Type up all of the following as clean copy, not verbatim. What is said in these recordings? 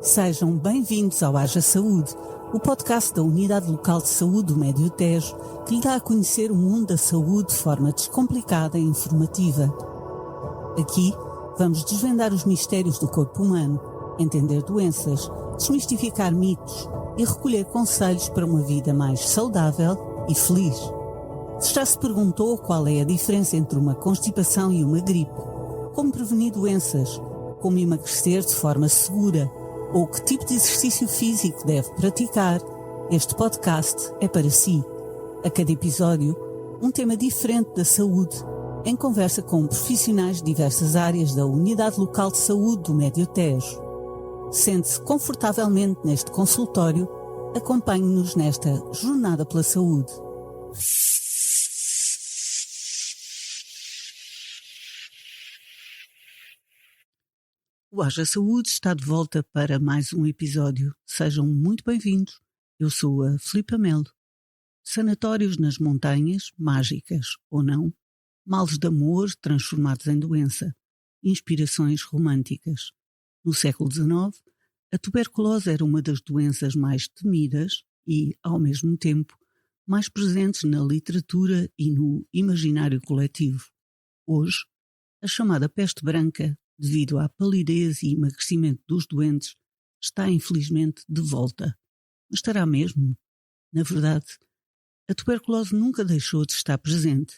Sejam bem-vindos ao Haja Saúde, o podcast da Unidade Local de Saúde do Médio Tejo, que lhe dá a conhecer o mundo da saúde de forma descomplicada e informativa. Aqui vamos desvendar os mistérios do corpo humano, entender doenças, desmistificar mitos e recolher conselhos para uma vida mais saudável e feliz. Se já se perguntou qual é a diferença entre uma constipação e uma gripe, como prevenir doenças, como emagrecer de forma segura, ou que tipo de exercício físico deve praticar, este podcast é para si. A cada episódio, um tema diferente da saúde, em conversa com profissionais de diversas áreas da Unidade Local de Saúde do Médio Tejo. Sente-se confortavelmente neste consultório, acompanhe-nos nesta jornada pela saúde. O Haja Saúde está de volta para mais um episódio. Sejam muito bem-vindos. Eu sou a Filipa Melo. Sanatórios nas montanhas, mágicas ou não, males de amor transformados em doença, inspirações românticas. No século XIX, a tuberculose era uma das doenças mais temidas e, ao mesmo tempo, mais presentes na literatura e no imaginário coletivo. Hoje, a chamada peste branca, devido à palidez e emagrecimento dos doentes, está infelizmente de volta. Mas estará mesmo? Na verdade, a tuberculose nunca deixou de estar presente.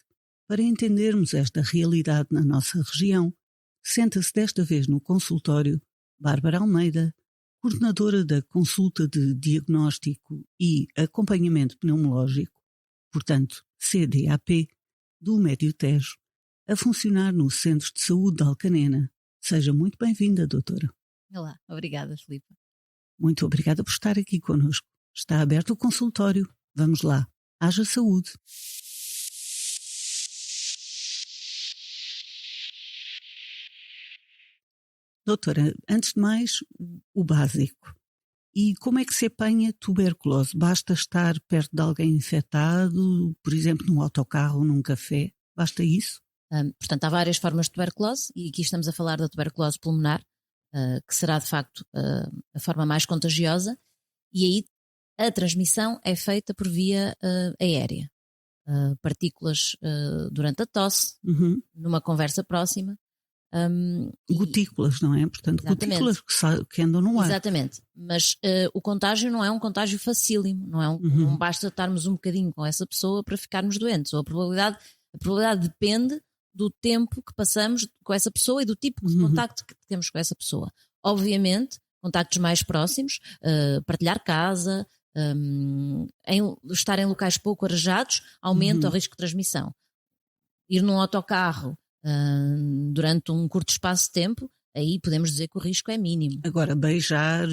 Para entendermos esta realidade na nossa região, senta-se desta vez no consultório Bárbara Almeida, coordenadora da consulta de diagnóstico e acompanhamento pneumológico, portanto CDAP, do Médio Tejo, a funcionar no Centro de Saúde de Alcanena. Seja muito bem-vinda, doutora. Olá, obrigada, Filipe. Muito obrigada por estar aqui connosco. Está aberto o consultório. Vamos lá. Haja saúde. Doutora, antes de mais, o básico. E como é que se apanha tuberculose? Basta estar perto de alguém infectado, por exemplo, num autocarro ou num café? Basta isso? Portanto, há várias formas de tuberculose e aqui estamos a falar da tuberculose pulmonar, que será de facto a forma mais contagiosa, e aí a transmissão é feita por via aérea. Partículas durante a tosse, numa conversa próxima. Gotículas, não é? Portanto, exatamente. Gotículas que andam no ar. Exatamente, mas o contágio não é um contágio facílimo, não basta estarmos um bocadinho com essa pessoa para ficarmos doentes, ou a probabilidade depende do tempo que passamos com essa pessoa e do tipo de contacto que temos com essa pessoa. Obviamente, contactos mais próximos, partilhar casa, estar em locais pouco arejados, aumenta o risco de transmissão. Ir num autocarro durante um curto espaço de tempo, aí podemos dizer que o risco é mínimo. Agora, beijar,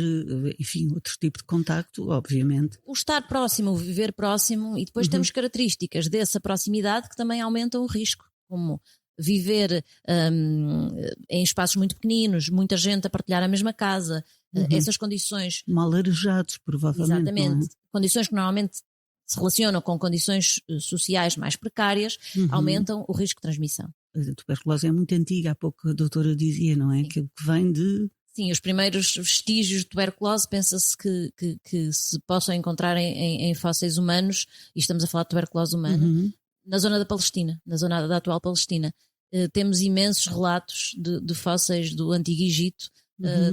enfim, outro tipo de contacto, obviamente. O estar próximo, o viver próximo, e depois temos características dessa proximidade que também aumentam o risco, como viver em espaços muito pequeninos, muita gente a partilhar a mesma casa, essas condições... Mal arejados, provavelmente. Exatamente. Não é? Condições que normalmente se relacionam com condições sociais mais precárias, aumentam o risco de transmissão. A tuberculose é muito antiga, há pouco a doutora dizia, não é? Aquilo que vem de... Sim, os primeiros vestígios de tuberculose pensa-se que se possam encontrar em fósseis humanos, e estamos a falar de tuberculose humana, na zona da Palestina, na zona da atual Palestina. Temos imensos relatos de fósseis do Antigo Egito,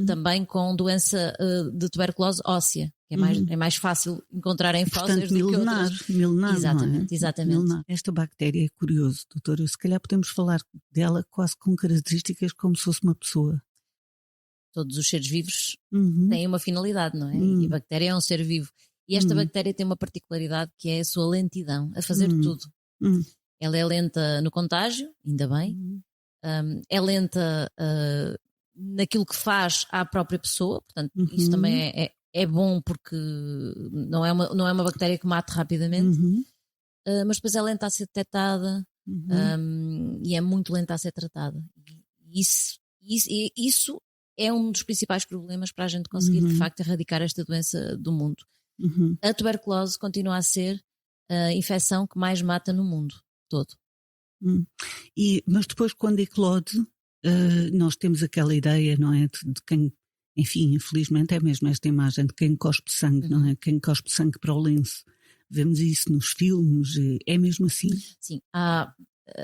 também com doença de tuberculose óssea, que é mais fácil encontrar em fósseis do que outras. Milenar, exatamente, não é? Exatamente. Milenar. Esta bactéria é curioso, doutora. Se calhar podemos falar dela quase com características como se fosse uma pessoa. Todos os seres vivos têm uma finalidade, não é? E a bactéria é um ser vivo. E esta bactéria tem uma particularidade que é a sua lentidão a fazer tudo. Ela é lenta no contágio, ainda bem. É lenta naquilo que faz à própria pessoa, portanto isso também é bom porque não é uma bactéria que mate rapidamente, mas depois é lenta a ser detectada e é muito lenta a ser tratada. Isso é um dos principais problemas para a gente conseguir de facto erradicar esta doença do mundo. A tuberculose continua a ser a infecção que mais mata no mundo todo. Mas depois, quando eclode, nós temos aquela ideia, não é, de quem enfim, infelizmente é mesmo esta imagem de quem cospe sangue, não é? Quem cospe sangue para o lenço. Vemos isso nos filmes, é mesmo assim? Sim, a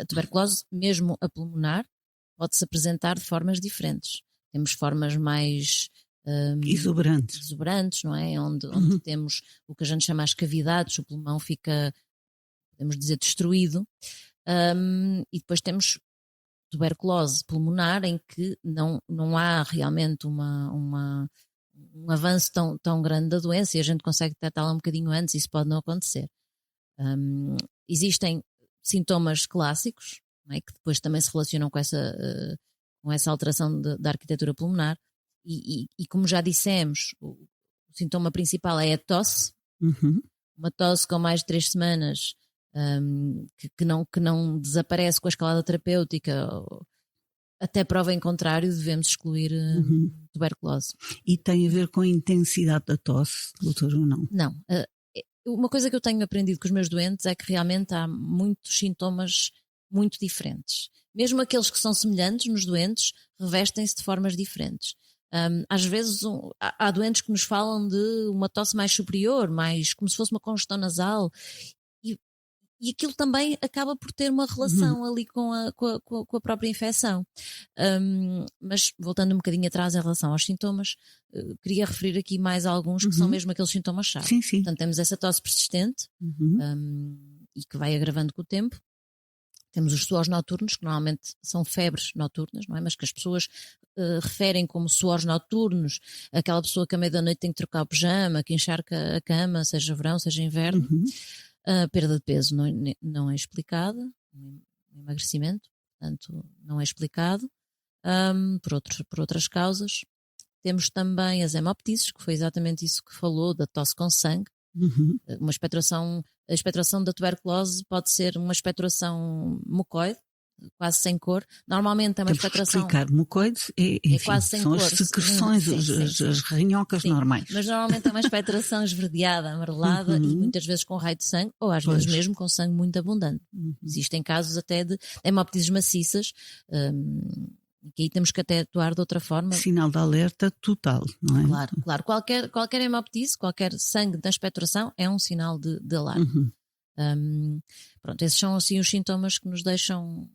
tuberculose, mesmo a pulmonar, pode-se apresentar de formas diferentes. Temos formas mais exuberantes, não é? Onde temos o que a gente chama as cavidades, o pulmão fica, podemos dizer, destruído. E depois temos tuberculose pulmonar, em que não há realmente um avanço tão grande da doença e a gente consegue detectá-la um bocadinho antes, isso pode não acontecer. Existem sintomas clássicos, não é, que depois também se relacionam com essa alteração da arquitetura pulmonar e como já dissemos, o sintoma principal é a tosse, uma tosse com mais de 3 semanas, que não desaparece com a escalada terapêutica. Até prova em contrário, devemos excluir tuberculose. E tem a ver com a intensidade da tosse, doutor, ou não? Não. Uma coisa que eu tenho aprendido com os meus doentes é que realmente há muitos sintomas muito diferentes. Mesmo aqueles que são semelhantes nos doentes, revestem-se de formas diferentes. Às vezes há doentes que nos falam de uma tosse mais superior, mais como se fosse uma congestão nasal, e aquilo também acaba por ter uma relação ali com a própria infecção. Mas voltando um bocadinho atrás em relação aos sintomas, queria referir aqui mais alguns que são mesmo aqueles sintomas-chave. Sim, sim. Portanto, temos essa tosse persistente e que vai agravando com o tempo. Temos os suores noturnos, que normalmente são febres noturnas, não é? Mas que as pessoas referem como suores noturnos, aquela pessoa que à meia-da-noite tem que trocar o pijama, que encharca a cama, seja verão, seja inverno. A perda de peso não é explicada, emagrecimento, portanto, não é explicado, por outras causas. Temos também as hemoptises, que foi exatamente isso que falou, da tosse com sangue. A expectoração da tuberculose pode ser uma expectoração mucoide, quase sem cor. Normalmente é uma expectoração. Explicar, mucoide quase sem são cor. As secreções, as ranhocas normais. Mas normalmente é uma expectoração esverdeada, amarelada e muitas vezes com raio de sangue, ou às vezes mesmo com sangue muito abundante. Existem casos até de hemoptises maciças, que aí temos que até atuar de outra forma. Sinal de alerta total, não é? Claro. Qualquer hemoptise, qualquer sangue da expectoração é um sinal de alarme. Pronto, esses são assim os sintomas que nos deixam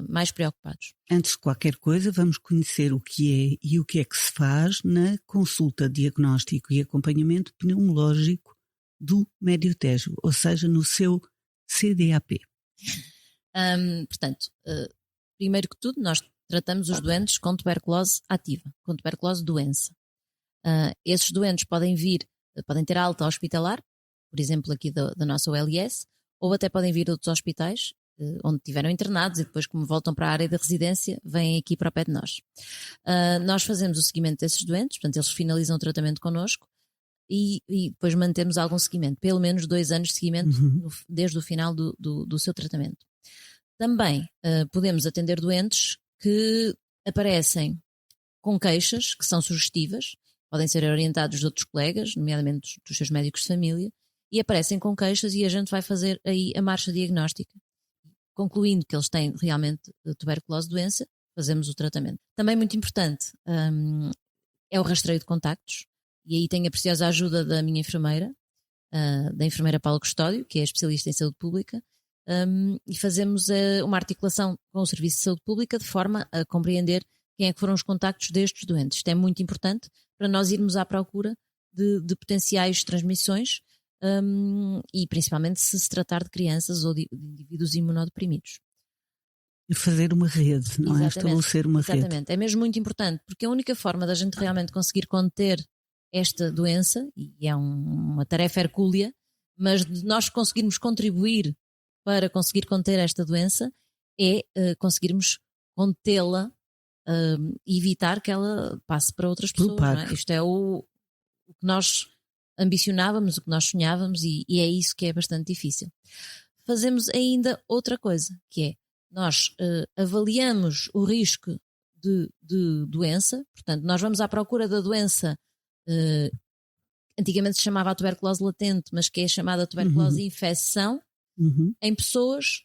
mais preocupados. Antes de qualquer coisa, vamos conhecer o que é e o que é que se faz na consulta, diagnóstico e acompanhamento pneumológico do Médio Tejo, ou seja, no seu CDAP. Portanto, primeiro que tudo, nós tratamos os doentes com tuberculose ativa, com tuberculose doença. Esses doentes podem ter alta hospitalar, por exemplo aqui da nossa OLS, ou até podem vir de outros hospitais, onde estiveram internados e depois, como voltam para a área da residência, vêm aqui para o pé de nós. Nós fazemos o seguimento desses doentes, portanto eles finalizam o tratamento connosco e depois mantemos algum seguimento, pelo menos 2 anos de seguimento desde o final do seu tratamento. Também podemos atender doentes que aparecem com queixas que são sugestivas, podem ser orientados de outros colegas, nomeadamente dos seus médicos de família, e aparecem com queixas e a gente vai fazer aí a marcha diagnóstica. Concluindo que eles têm realmente tuberculose doença, fazemos o tratamento. Também muito importante é o rastreio de contactos, e aí tenho a preciosa ajuda da minha enfermeira, da enfermeira Paula Custódio, que é especialista em saúde pública, e fazemos uma articulação com o Serviço de Saúde Pública de forma a compreender quem é que foram os contactos destes doentes. Isto é muito importante para nós irmos à procura de potenciais transmissões, e principalmente se tratar de crianças ou de indivíduos imunodeprimidos. Fazer uma rede, não é? Estabelecer uma rede. Exatamente, é mesmo muito importante, porque a única forma da gente realmente conseguir conter esta doença, e é uma tarefa hercúlea, mas de nós conseguirmos contribuir para conseguir conter esta doença é conseguirmos contê-la e evitar que ela passe para outras pessoas. Não é? Isto é o que nós ambicionávamos, o que nós sonhávamos, e é isso que é bastante difícil. Fazemos ainda outra coisa, que é nós avaliamos o risco de doença, portanto nós vamos à procura da doença, antigamente se chamava a tuberculose latente, mas que é chamada tuberculose de infecção, em pessoas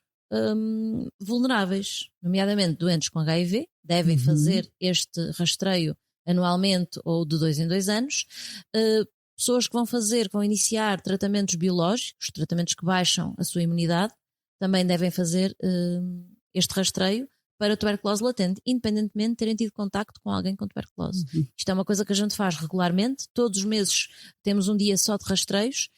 vulneráveis, nomeadamente doentes com HIV, devem fazer este rastreio anualmente ou de 2 em 2 anos. Pessoas que vão iniciar tratamentos biológicos, tratamentos que baixam a sua imunidade, também devem fazer este rastreio para tuberculose latente, independentemente de terem tido contacto com alguém com tuberculose. Isto é uma coisa que a gente faz regularmente. Todos os meses temos um dia só de rastreios,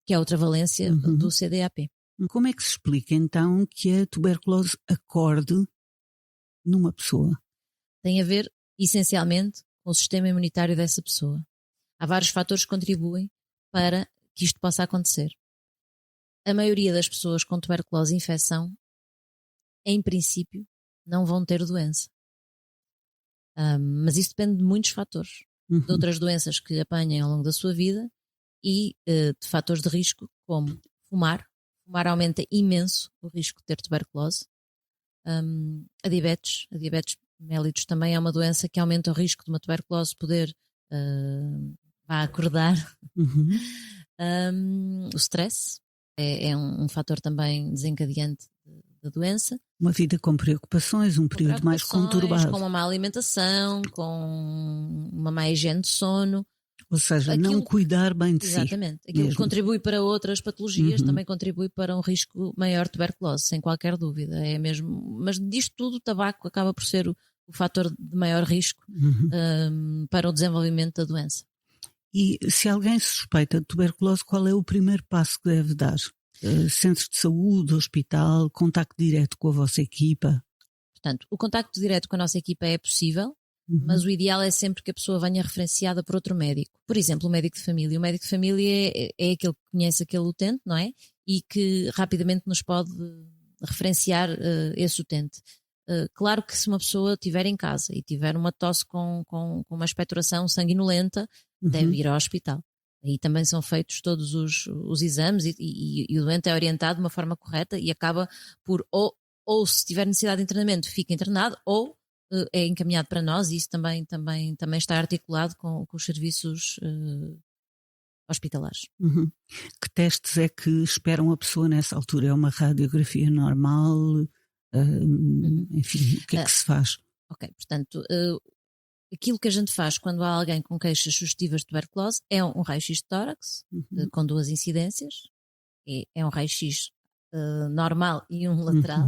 que é outra valência do CDAP. Como é que se explica então que a tuberculose acorde numa pessoa? Tem a ver, essencialmente, com o sistema imunitário dessa pessoa. Há vários fatores que contribuem para que isto possa acontecer. A maioria das pessoas com tuberculose e infecção, em princípio, não vão ter doença. Mas isso depende de muitos fatores. De outras doenças que apanhem ao longo da sua vida e de fatores de risco, como fumar. Fumar aumenta imenso o risco de ter tuberculose. A diabetes mellitus também é uma doença que aumenta o risco de uma tuberculose poder acordar. O stress é um fator também desencadeante da doença. Uma vida com preocupações, um período mais conturbado. Com uma má alimentação, com uma má higiene de sono. Ou seja, não cuidar bem de si. Exatamente. Aquilo que contribui para outras patologias também contribui para um risco maior de tuberculose, sem qualquer dúvida. É mesmo. Mas disto tudo, o tabaco acaba por ser o fator de maior risco para o desenvolvimento da doença. E se alguém suspeita de tuberculose, qual é o primeiro passo que deve dar? Centros de saúde, hospital, contacto direto com a vossa equipa? Portanto, o contacto direto com a nossa equipa é possível, mas o ideal é sempre que a pessoa venha referenciada por outro médico. Por exemplo, o médico de família. O médico de família é aquele que conhece aquele utente, não é? E que rapidamente nos pode referenciar esse utente. Claro que se uma pessoa estiver em casa e tiver uma tosse com uma expectoração sanguinolenta, deve ir ao hospital. Aí também são feitos todos os exames e o doente é orientado de uma forma correta e acaba por, ou se tiver necessidade de internamento, fica internado, ou é encaminhado para nós, e isso também está articulado com os serviços hospitalares. Que testes é que esperam a pessoa nessa altura? É uma radiografia normal? Enfim, o que é que se faz? Ok, portanto, aquilo que a gente faz quando há alguém com queixas sugestivas de tuberculose é um raio-x de tórax, com 2 incidências. É um raio-x normal e um lateral.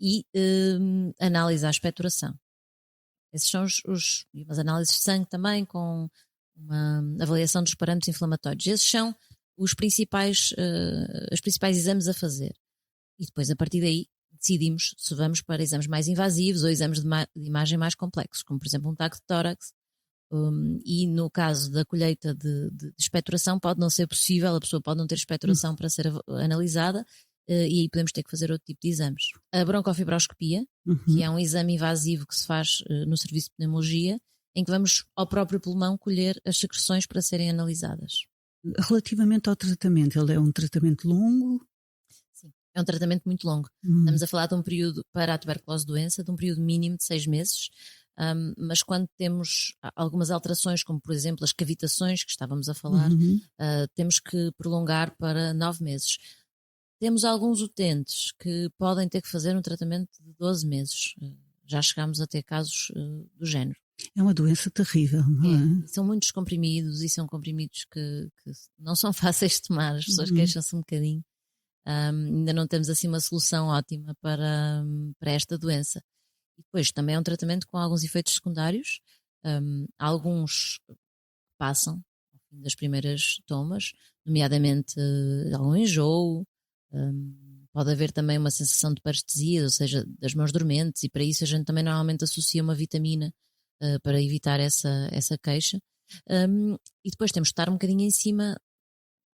E análise à expectoração. Esses são as análises de sangue também, com uma avaliação dos parâmetros inflamatórios. Esses são os principais exames a fazer. E depois, a partir daí, decidimos se vamos para exames mais invasivos ou exames de imagem mais complexos, como por exemplo um TAC de tórax. E no caso da colheita de expectoração pode não ser possível, a pessoa pode não ter expectoração para ser analisada, e aí podemos ter que fazer outro tipo de exames. A broncofibroscopia, que é um exame invasivo que se faz no serviço de pneumologia, em que vamos ao próprio pulmão colher as secreções para serem analisadas. Relativamente ao tratamento, ele é um tratamento longo? Sim, é um tratamento muito longo. Estamos a falar de um período para a tuberculose doença, de um período mínimo de 6 meses. Mas quando temos algumas alterações, como por exemplo as cavitações que estávamos a falar, temos que prolongar para 9 meses. Temos alguns utentes que podem ter que fazer um tratamento de 12 meses. Já chegámos a ter casos do género. É uma doença terrível, não é? São muitos comprimidos e são comprimidos que não são fáceis de tomar. As pessoas queixam-se um bocadinho. Ainda não temos assim uma solução ótima para esta doença. E depois também é um tratamento com alguns efeitos secundários. Alguns passam ao fim das primeiras tomas, nomeadamente algum enjoo. Pode haver também uma sensação de parestesia, ou seja, das mãos dormentes, e para isso a gente também normalmente associa uma vitamina para evitar essa queixa. E depois temos que estar um bocadinho em cima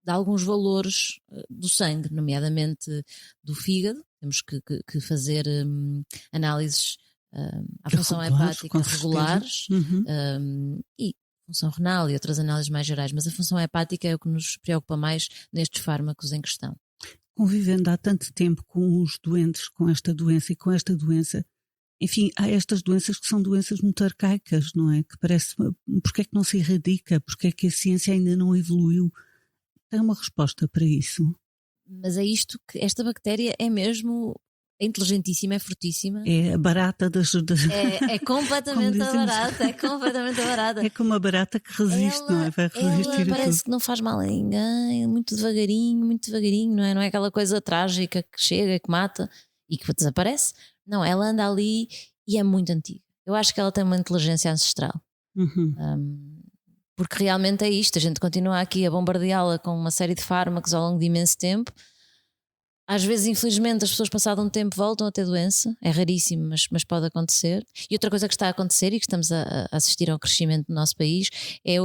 de alguns valores do sangue, nomeadamente do fígado. Temos que fazer análises à função hepática regulares e função renal e outras análises mais gerais, mas a função hepática é o que nos preocupa mais nestes fármacos em questão. Convivendo há tanto tempo com os doentes com esta doença e com esta doença, enfim, há estas doenças que são doenças muito arcaicas, não é? Que parece, porque é que não se erradica? Porque é que a ciência ainda não evoluiu? Tem uma resposta para isso? Mas é isto que esta bactéria é mesmo é inteligentíssima, é fortíssima. É a barata das... É completamente barata, é completamente barata. É como a barata que resiste, não é? Vai resistir ela parece tudo. Que não faz mal a ninguém, muito devagarinho, não é? Não é aquela coisa trágica que chega, que mata e que desaparece. Não, ela anda ali e é muito antiga. Eu acho que ela tem uma inteligência ancestral. Porque realmente é isto, a gente continua aqui a bombardeá-la com uma série de fármacos ao longo de imenso tempo. Às vezes, infelizmente, as pessoas passado um tempo voltam a ter doença, é raríssimo, mas pode acontecer. E outra coisa que está a acontecer e que estamos a assistir ao crescimento do nosso país é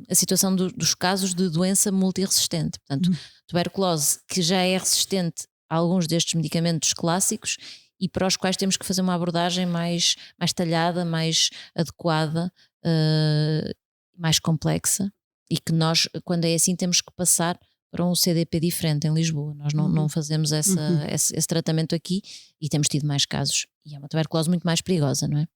a situação dos casos de doença multiresistente. Portanto, tuberculose que já é resistente a alguns destes medicamentos clássicos e para os quais temos que fazer uma abordagem mais talhada, mais adequada, mais complexa, e que nós, quando é assim, temos que passar para um CDP diferente em Lisboa. Nós não fazemos esse tratamento aqui e temos tido mais casos. E é uma tuberculose muito mais perigosa, não é?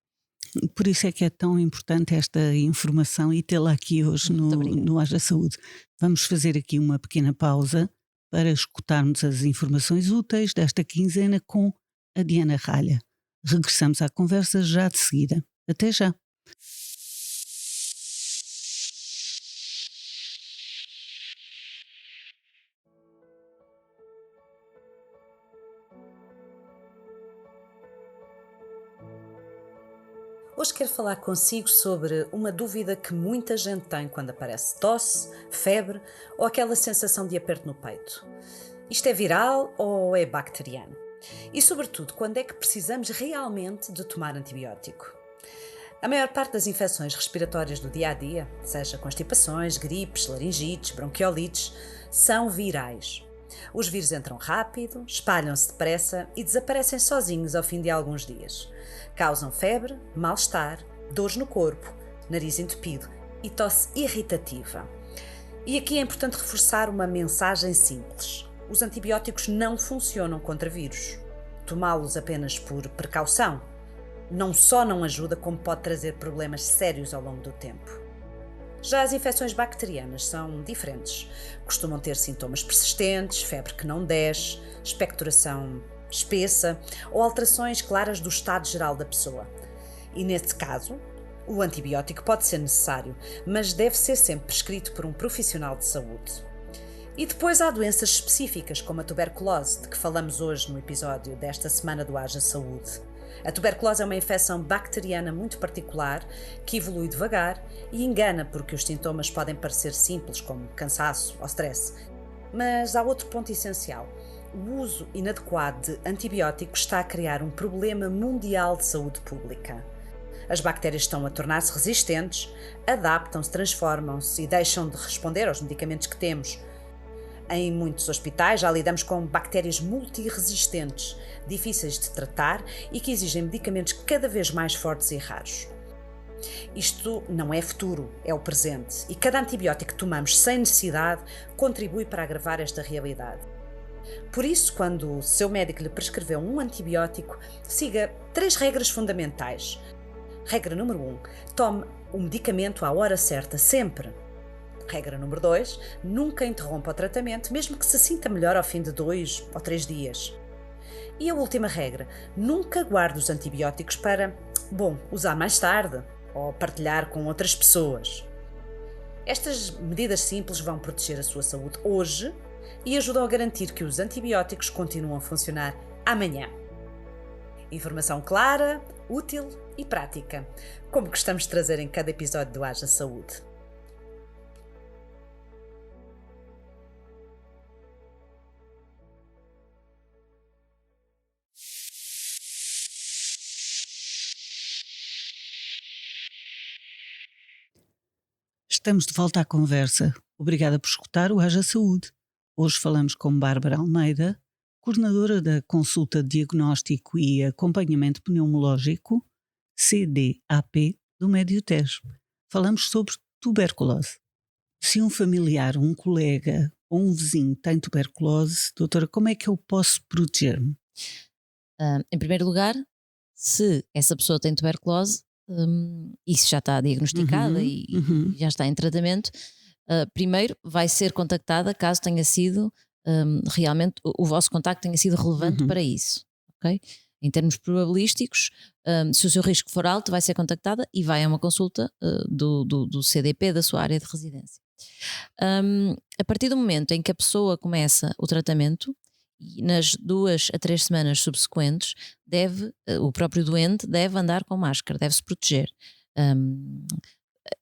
Por isso é que é tão importante esta informação e tê-la aqui hoje no Haja Saúde. Vamos fazer aqui uma pequena pausa para escutarmos as informações úteis desta quinzena com a Diana Ralha. Regressamos à conversa já de seguida. Até já! Hoje quero falar consigo sobre uma dúvida que muita gente tem quando aparece tosse, febre ou aquela sensação de aperto no peito. Isto é viral ou é bacteriano? E, sobretudo, quando é que precisamos realmente de tomar antibiótico? A maior parte das infecções respiratórias do dia-a-dia, seja constipações, gripes, laringites, bronquiolites, são virais. Os vírus entram rápido, espalham-se depressa e desaparecem sozinhos ao fim de alguns dias. Causam febre, mal-estar, dores no corpo, nariz entupido e tosse irritativa. E aqui é importante reforçar uma mensagem simples. Os antibióticos não funcionam contra vírus. Tomá-los apenas por precaução não só não ajuda, como pode trazer problemas sérios ao longo do tempo. Já as infecções bacterianas são diferentes. Costumam ter sintomas persistentes, febre que não desce, expectoração espessa ou alterações claras do estado geral da pessoa. E nesse caso, o antibiótico pode ser necessário, mas deve ser sempre prescrito por um profissional de saúde. E depois há doenças específicas, como a tuberculose, de que falamos hoje no episódio desta semana do Haja Saúde. A tuberculose é uma infecção bacteriana muito particular que evolui devagar e engana porque os sintomas podem parecer simples, como cansaço ou stress. Mas há outro ponto essencial. O uso inadequado de antibióticos está a criar um problema mundial de saúde pública. As bactérias estão a tornar-se resistentes, adaptam-se, transformam-se e deixam de responder aos medicamentos que temos. Em muitos hospitais já lidamos com bactérias multiresistentes, difíceis de tratar e que exigem medicamentos cada vez mais fortes e raros. Isto não é futuro, é o presente, e cada antibiótico que tomamos sem necessidade contribui para agravar esta realidade. Por isso, quando o seu médico lhe prescreveu um antibiótico, siga 3 regras fundamentais. Regra número 1, tome o medicamento à hora certa, sempre. Regra número 2, nunca interrompa o tratamento, mesmo que se sinta melhor ao fim de 2 ou 3 dias. E a última regra, nunca guarde os antibióticos para, usar mais tarde ou partilhar com outras pessoas. Estas medidas simples vão proteger a sua saúde hoje e ajudam a garantir que os antibióticos continuam a funcionar amanhã. Informação clara, útil e prática, como gostamos de trazer em cada episódio do Haja Saúde. Estamos de volta à conversa. Obrigada por escutar o Haja Saúde. Hoje falamos com Bárbara Almeida, coordenadora da Consulta de Diagnóstico e Acompanhamento Pneumológico, CDAP, do Médio Tejo. Falamos sobre tuberculose. Se um familiar, um colega ou um vizinho tem tuberculose, doutora, como é que eu posso proteger-me? Em primeiro lugar, se essa pessoa tem tuberculose, isso já está diagnosticada e já está em tratamento, primeiro vai ser contactada caso tenha sido realmente o vosso contacto tenha sido relevante para isso. ok? Em termos probabilísticos, se o seu risco for alto, vai ser contactada e vai a uma consulta do CDP da sua área de residência. A partir do momento em que a pessoa começa o tratamento, nas 2 a 3 semanas subsequentes, o próprio doente deve andar com máscara, deve-se proteger.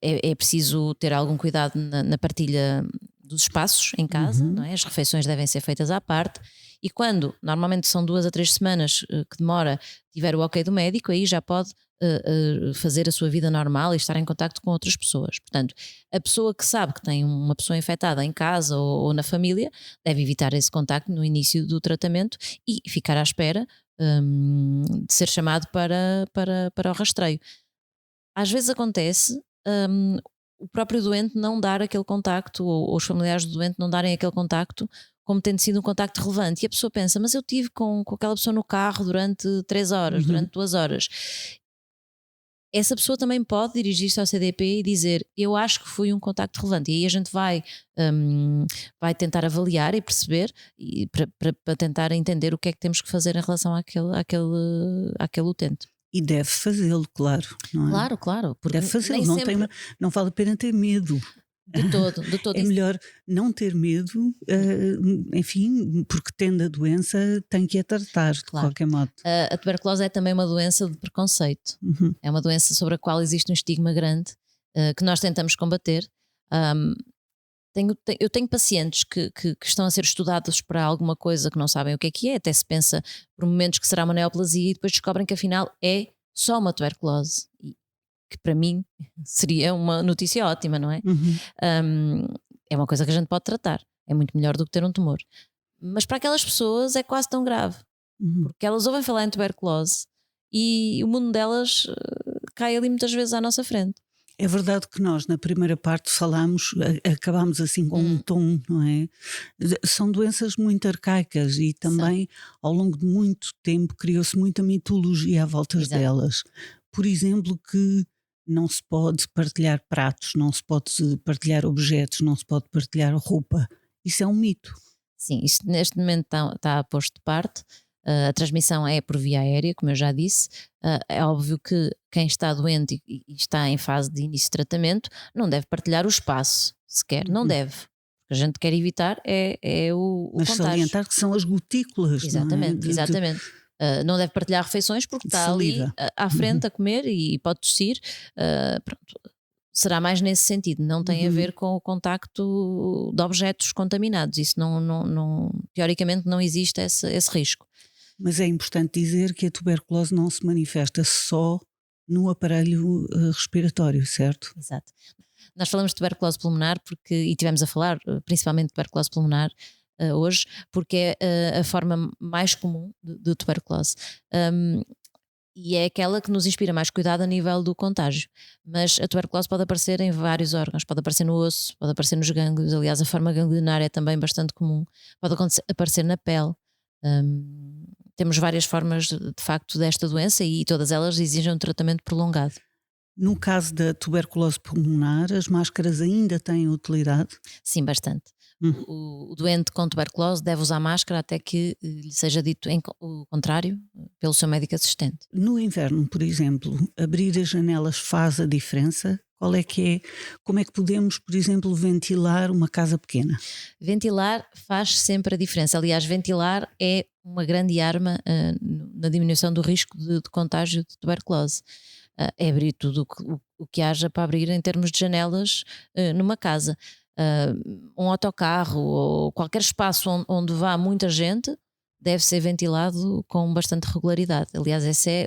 É preciso ter algum cuidado na partilha dos espaços em casa, não é? As refeições devem ser feitas à parte, e quando normalmente são 2 a 3 semanas que demora, tiver o ok do médico, aí já pode fazer a sua vida normal e estar em contacto com outras pessoas. Portanto, a pessoa que sabe que tem uma pessoa infectada em casa ou na família deve evitar esse contacto no início do tratamento e ficar à espera de ser chamado para o rastreio. Às vezes acontece o próprio doente não dar aquele contacto, ou os familiares do doente não darem aquele contacto como tendo sido um contacto relevante, e a pessoa pensa, mas eu estive com aquela pessoa no carro durante 3 horas, durante 2 horas. Essa pessoa também pode dirigir-se ao CDP e dizer, eu acho que foi um contacto relevante, e aí a gente vai tentar avaliar e perceber, para tentar entender o que é que temos que fazer em relação àquele utente. E deve fazê-lo, claro, não é? Claro. Deve fazê-lo, não vale a pena ter medo. De todo. É melhor não ter medo, enfim, porque tendo a doença tem que a tratar, de qualquer modo. A tuberculose é também uma doença de preconceito. É uma doença sobre a qual existe um estigma grande, que nós tentamos combater. Eu tenho pacientes que estão a ser estudados para alguma coisa que não sabem o que é, até se pensa por momentos que será uma neoplasia, e depois descobrem que afinal é só uma tuberculose, que para mim seria uma notícia ótima, não é? É uma coisa que a gente pode tratar, é muito melhor do que ter um tumor, mas para aquelas pessoas é quase tão grave, porque elas ouvem falar em tuberculose e o mundo delas cai ali muitas vezes à nossa frente. É verdade que nós na primeira parte acabámos assim com um tom, não é? São doenças muito arcaicas e também ao longo de muito tempo criou-se muita mitologia à volta delas. Por exemplo, que não se pode partilhar pratos, não se pode partilhar objetos, não se pode partilhar roupa. Isso é um mito. Sim, isto neste momento está posto de parte. A transmissão é por via aérea, como eu já disse. É óbvio que quem está doente e está em fase de início de tratamento não deve partilhar o espaço sequer, não deve. O que a gente quer evitar é o contágio. Mas salientar que são as gotículas. Exatamente, não é? Exatamente. Não deve partilhar refeições porque está ali à frente a comer e pode tossir. Pronto. Será mais nesse sentido, não tem a ver com o contacto de objetos contaminados. Isso teoricamente não existe esse risco. Mas é importante dizer que a tuberculose não se manifesta só no aparelho respiratório, certo? Exato. Nós falamos de tuberculose pulmonar e tivemos a falar principalmente de tuberculose pulmonar hoje, porque é a forma mais comum de tuberculose. E é aquela que nos inspira mais cuidado a nível do contágio. Mas a tuberculose pode aparecer em vários órgãos, pode aparecer no osso, pode aparecer nos gânglios. Aliás, a forma ganglionar é também bastante comum, pode aparecer na pele. Temos várias formas de facto desta doença e todas elas exigem um tratamento prolongado. No caso da tuberculose pulmonar, as máscaras ainda têm utilidade? Sim, bastante. O doente com tuberculose deve usar máscara até que lhe seja dito o contrário pelo seu médico assistente. No inverno, por exemplo, abrir as janelas faz a diferença? Como é que podemos, por exemplo, ventilar uma casa pequena? Ventilar faz sempre a diferença. Aliás, ventilar é uma grande arma na diminuição do risco de contágio de tuberculose. É abrir tudo o que haja para abrir em termos de janelas numa casa. Um autocarro ou qualquer espaço onde vá muita gente deve ser ventilado com bastante regularidade. Aliás, essa é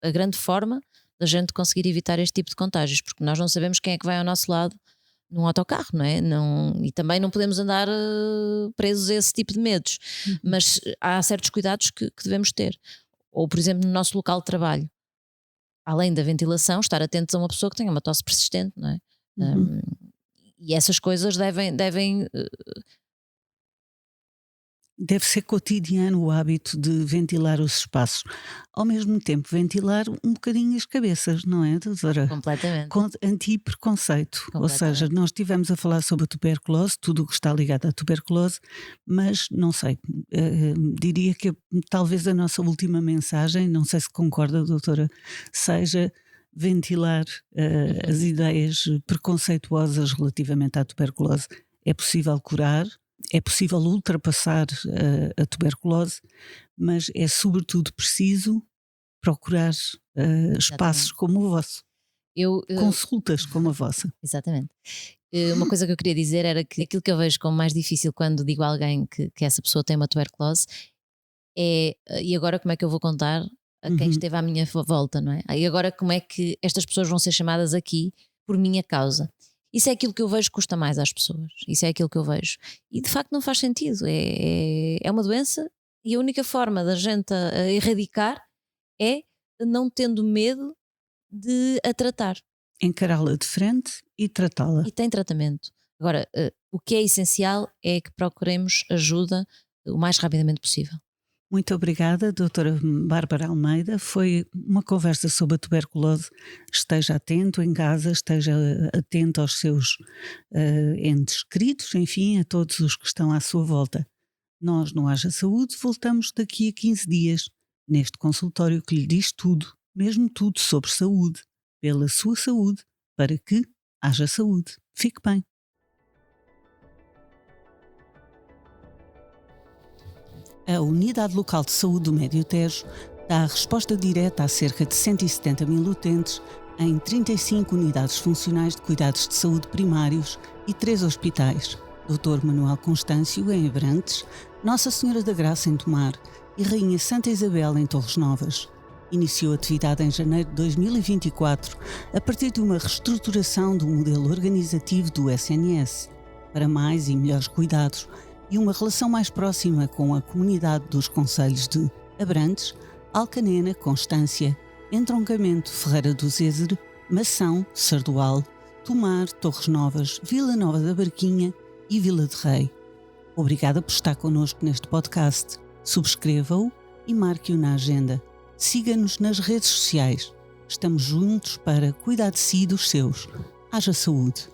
a grande forma da gente conseguir evitar este tipo de contágios, porque nós não sabemos quem é que vai ao nosso lado num autocarro, não é? E também não podemos andar presos a esse tipo de medos, mas há certos cuidados que devemos ter. Ou, por exemplo, no nosso local de trabalho, além da ventilação, estar atentos a uma pessoa que tenha uma tosse persistente, não é? E essas coisas devem Deve ser cotidiano o hábito de ventilar os espaços. Ao mesmo tempo, ventilar um bocadinho as cabeças, não é, doutora? Completamente. Com anti-preconceito. Ou seja, nós estivemos a falar sobre a tuberculose, tudo o que está ligado à tuberculose, mas não sei, diria que talvez a nossa última mensagem, não sei se concorda, doutora, seja ventilar as ideias preconceituosas relativamente à tuberculose. É possível curar, é possível ultrapassar a tuberculose, mas é sobretudo preciso procurar espaços como o vosso. Consultas como a vossa. Exatamente. Uma coisa que eu queria dizer era que aquilo que eu vejo como mais difícil quando digo a alguém que essa pessoa tem uma tuberculose é, e agora como é que eu vou contar a quem esteve à minha volta, não é? E agora como é que estas pessoas vão ser chamadas aqui por minha causa? Isso é aquilo que eu vejo que custa mais às pessoas. Isso é aquilo que eu vejo. E de facto não faz sentido. É uma doença e a única forma da gente a erradicar é não tendo medo de a tratar. Encará-la de frente e tratá-la. E tem tratamento. Agora, o que é essencial é que procuremos ajuda o mais rapidamente possível. Muito obrigada, doutora Bárbara Almeida. Foi uma conversa sobre a tuberculose. Esteja atento em casa, esteja atento aos seus entes queridos, enfim, a todos os que estão à sua volta. Nós, no Haja Saúde, voltamos daqui a 15 dias, neste consultório que lhe diz tudo, mesmo tudo sobre saúde, pela sua saúde, para que haja saúde. Fique bem. A Unidade Local de Saúde do Médio Tejo dá a resposta direta a cerca de 170 mil utentes em 35 unidades funcionais de cuidados de saúde primários e 3 hospitais: Dr. Manuel Constâncio, em Abrantes, Nossa Senhora da Graça, em Tomar e Rainha Santa Isabel, em Torres Novas. Iniciou atividade em janeiro de 2024, a partir de uma reestruturação do modelo organizativo do SNS, para mais e melhores cuidados e uma relação mais próxima com a comunidade dos concelhos de Abrantes, Alcanena, Constância, Entroncamento, Ferreira do Zézer, Mação, Sardual, Tomar, Torres Novas, Vila Nova da Barquinha e Vila de Rei. Obrigada por estar connosco neste podcast. Subscreva-o e marque-o na agenda. Siga-nos nas redes sociais. Estamos juntos para cuidar de si e dos seus. Haja saúde.